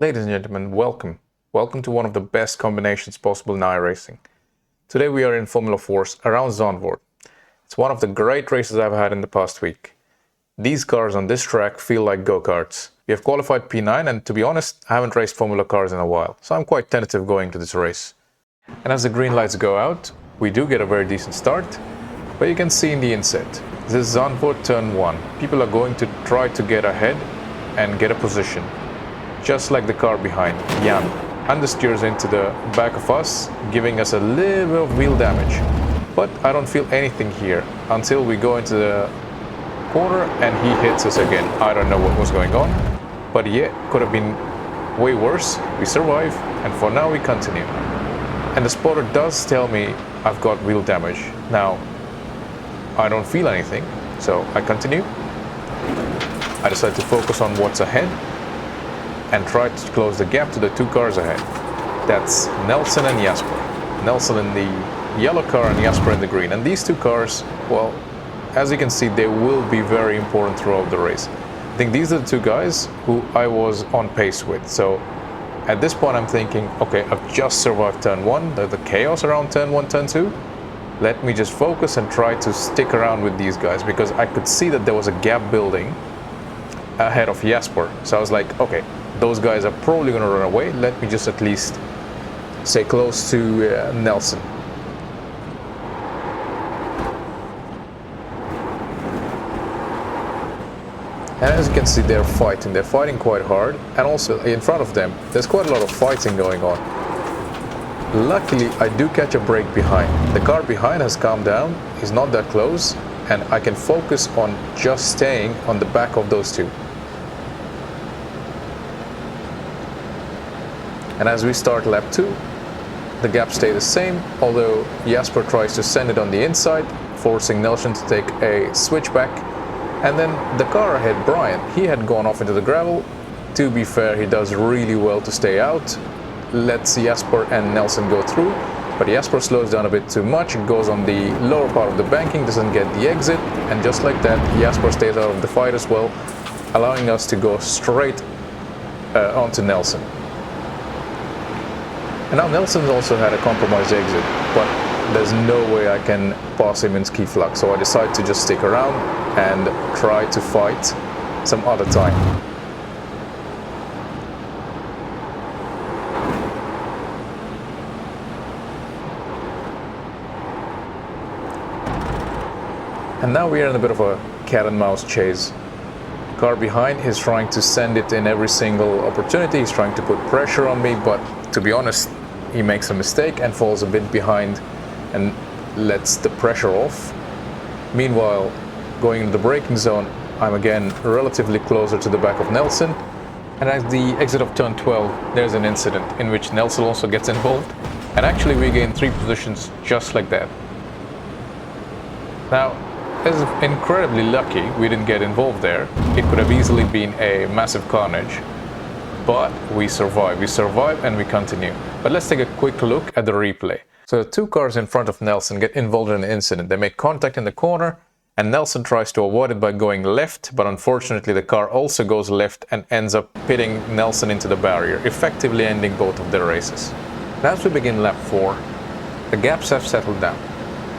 Ladies and gentlemen, welcome. Welcome to one of the best combinations possible in iRacing. Today we are in Formula 4's around Zandvoort. It's one of the great races I've had in the past week. These cars on this track feel like go-karts. We have qualified P9 and to be honest, I haven't raced Formula cars in a while, so I'm quite tentative going to this race. And as the green lights go out, we do get a very decent start, but you can see in the inset, this is Zandvoort turn 1. People are going to try to get ahead and get a position. Just like the car behind, Jan understeers into the back of us, giving us a little bit of wheel damage. But I don't feel anything here until we go into the corner and he hits us again. I don't know what was going on, but yeah, could have been way worse. We survive, and for now we continue. And the spotter does tell me I've got wheel damage. Now, I don't feel anything, so I continue. I decide to focus on what's ahead and try to close the gap to the two cars ahead. That's Nelson and Jasper. Nelson in the yellow car and Jasper in the green. And these two cars, well, as you can see, they will be very important throughout the race. I think these are the two guys who I was on pace with. So at this point I'm thinking, okay, I've just survived turn 1, the chaos around turn 1, turn 2. Let me just focus and try to stick around with these guys, because I could see that there was a gap building ahead of Jasper. So I was like, okay, those guys are probably going to run away. Let me just at least stay close to Nelson. And as you can see, they're fighting. They're fighting quite hard. And also in front of them, there's quite a lot of fighting going on. Luckily, I do catch a break behind. The car behind has calmed down. He's not that close. And I can focus on just staying on the back of those two. And as we start lap 2, the gap stays the same, although Jasper tries to send it on the inside, forcing Nelson to take a switchback. And then the car ahead, Brian, he had gone off into the gravel. To be fair, he does really well to stay out, lets Jasper and Nelson go through, but Jasper slows down a bit too much, goes on the lower part of the banking, doesn't get the exit, and just like that, Jasper stays out of the fight as well, allowing us to go straight onto Nelson. And now Nelson's also had a compromised exit, but there's no way I can pass him in ski flux, so I decide to just stick around and try to fight some other time. And now we are in a bit of a cat and mouse chase. The car behind is trying to send it in every single opportunity. He's trying to put pressure on me, but to be honest, he makes a mistake and falls a bit behind and lets the pressure off. Meanwhile, going into the braking zone, I'm again relatively closer to the back of Nelson. And at the exit of turn 12, there's an incident in which Nelson also gets involved. And actually we gain 3 positions just like that. Now, as incredibly lucky we didn't get involved there. It could have easily been a massive carnage. But we survive and we continue. But let's take a quick look at the replay. So the two cars in front of Nelson get involved in an incident. They make contact in the corner and Nelson tries to avoid it by going left, but unfortunately the car also goes left and ends up pitting Nelson into the barrier, effectively ending both of their races. And as we begin lap 4, the gaps have settled down.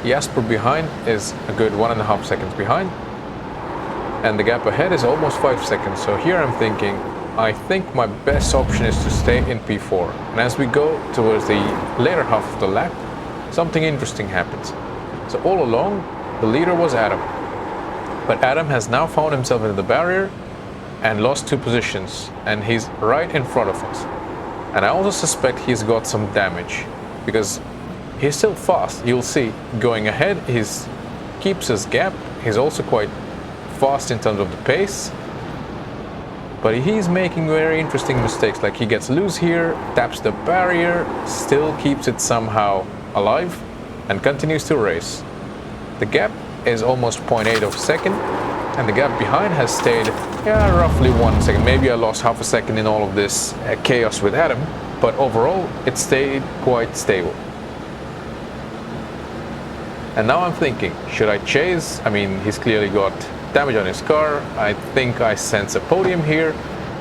Jasper behind is a good 1.5 seconds behind, and the gap ahead is almost 5 seconds. So here I'm thinking, I think my best option is to stay in P4. And as we go towards the later half of the lap, something interesting happens. So all along, the leader was Adam. But Adam has now found himself in the barrier and lost 2 positions. And he's right in front of us. And I also suspect he's got some damage, because he's still fast. You'll see, going ahead, he keeps his gap. He's also quite fast in terms of the pace. But he's making very interesting mistakes, like he gets loose here, taps the barrier, still keeps it somehow alive, and continues to race. The gap is almost 0.8 of a second, and the gap behind has stayed roughly 1 second. Maybe I lost half a second in all of this chaos with Adam, but overall it stayed quite stable. And now I'm thinking, should I chase? I mean, he's clearly got damage on his car. I think I sense a podium here,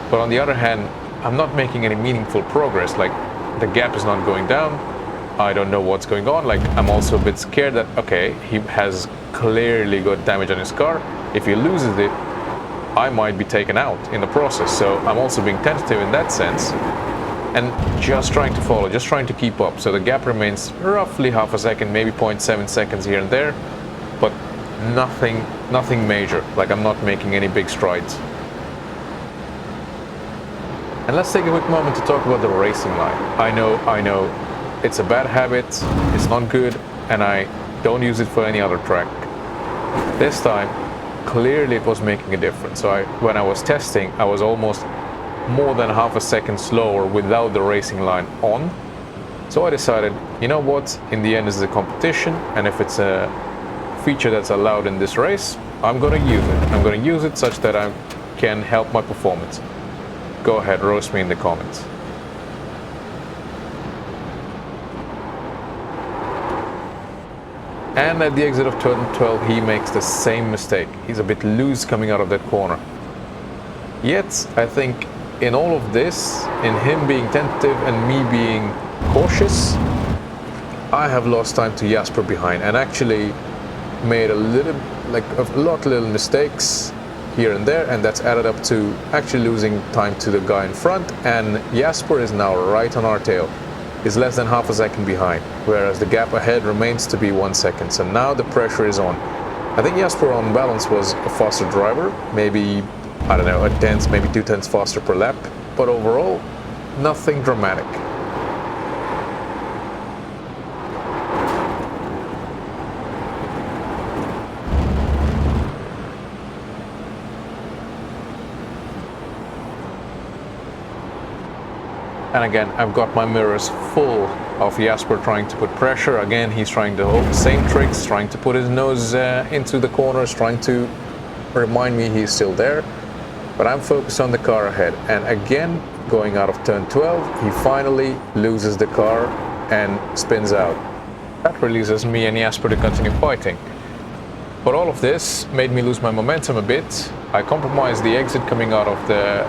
but on the other hand, I'm not making any meaningful progress. Like, the gap is not going down. I don't know what's going on. Like, I'm also a bit scared that, okay, he has clearly got damage on his car. If he loses it, I might be taken out in the process. So I'm also being tentative in that sense, and just trying to follow, just trying to keep up. So the gap remains roughly half a second, maybe 0.7 seconds here and there, but nothing major. Like, I'm not making any big strides. And let's take a quick moment to talk about the racing line. I know, it's a bad habit, it's not good, and I don't use it for any other track. This time, clearly it was making a difference. So when I was testing, I was almost more than half a second slower without the racing line on. So I decided, you know what, in the end, this is a competition, and if it's a feature that's allowed in this race, I'm gonna use it. I'm gonna use it such that I can help my performance. Go ahead, roast me in the comments. And at the exit of turn 12, he makes the same mistake. He's a bit loose coming out of that corner. Yet, I think in all of this, in him being tentative and me being cautious, I have lost time to Jasper behind and actually made a lot of little mistakes here and there, and that's added up to actually losing time to the guy in front, and Jasper is now right on our tail. Is less than half a second behind, whereas the gap ahead remains to be 1 second. So now the pressure is on. I think Jasper on balance was a faster driver, maybe, I don't know, a tenth, maybe 2/10 faster per lap, but overall, nothing dramatic. And again, I've got my mirrors full of Jasper trying to put pressure. Again, he's trying the same tricks, trying to put his nose into the corners, trying to remind me he's still there. But I'm focused on the car ahead. And again, going out of turn 12, he finally loses the car and spins out. That releases me and Jasper to continue fighting. But all of this made me lose my momentum a bit. I compromised the exit coming out of the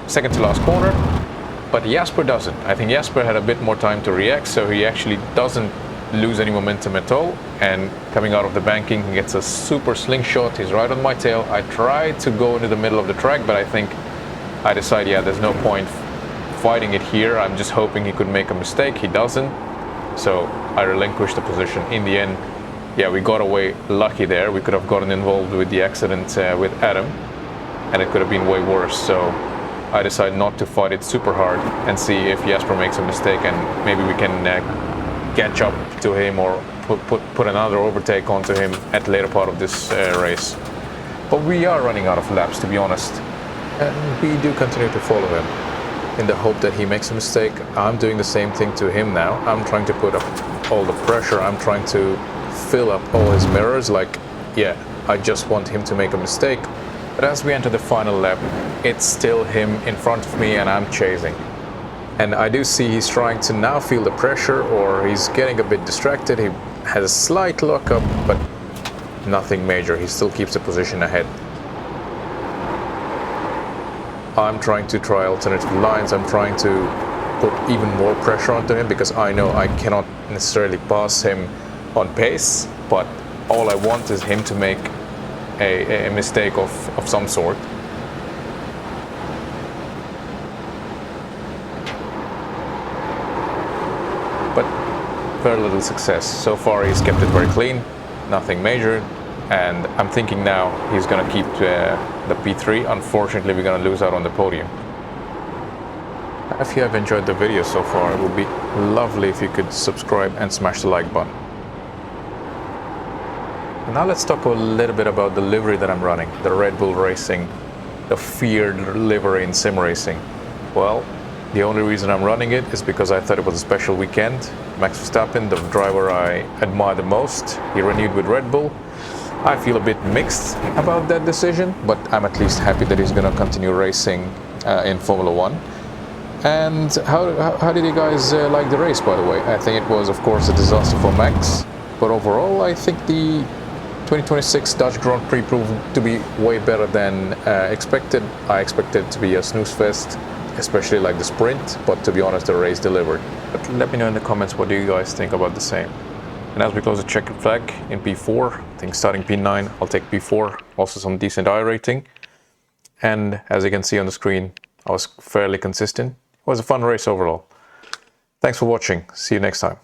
second to last corner. But Jasper doesn't. I think Jasper had a bit more time to react, so he actually doesn't lose any momentum at all. And coming out of the banking, he gets a super slingshot. He's right on my tail. I tried to go into the middle of the track, but I think I decided, yeah, there's no point fighting it here. I'm just hoping he could make a mistake. He doesn't. So I relinquished the position. In the end, yeah, we got away lucky there. We could have gotten involved with the accident with Adam, and it could have been way worse. So I decided not to fight it super hard and see if Jasper makes a mistake, and maybe we can catch up to him or put another overtake onto him at the later part of this race. But we are running out of laps, to be honest, and we do continue to follow him in the hope that he makes a mistake. I'm doing the same thing to him now. I'm trying to put up all the pressure. I'm trying to fill up all his mirrors. Like, yeah, I just want him to make a mistake. But as we enter the final lap, it's still him in front of me and I'm chasing. And I do see he's trying to now feel the pressure, or he's getting a bit distracted. He has a slight lockup, but nothing major. He still keeps the position ahead. I'm trying to try alternative lines. I'm trying to put even more pressure onto him because I know I cannot necessarily pass him on pace, but all I want is him to make a mistake of some sort. But very little success. So far he's kept it very clean, nothing major, and I'm thinking now he's gonna keep the P3. Unfortunately, we're gonna lose out on the podium. If you have enjoyed the video so far, it would be lovely if you could subscribe and smash the like button. Now let's talk a little bit about the livery that I'm running, the Red Bull Racing, the feared livery in sim racing. Well, the only reason I'm running it is because I thought it was a special weekend. Max Verstappen, the driver I admire the most, he renewed with Red Bull. I feel a bit mixed about that decision, but I'm at least happy that he's going to continue racing in Formula 1. And how did you guys like the race, by the way? I think it was, of course, a disaster for Max, but overall I think the 2026 Dutch Grand Prix proved to be way better than expected. I expected it to be a snooze fest, especially like the sprint, but to be honest, the race delivered. But let me know in the comments, what do you guys think about the same? And as we close the checkered flag in P4, I think starting P9, I'll take P4, also some decent iRating. And as you can see on the screen, I was fairly consistent. It was a fun race overall. Thanks for watching. See you next time.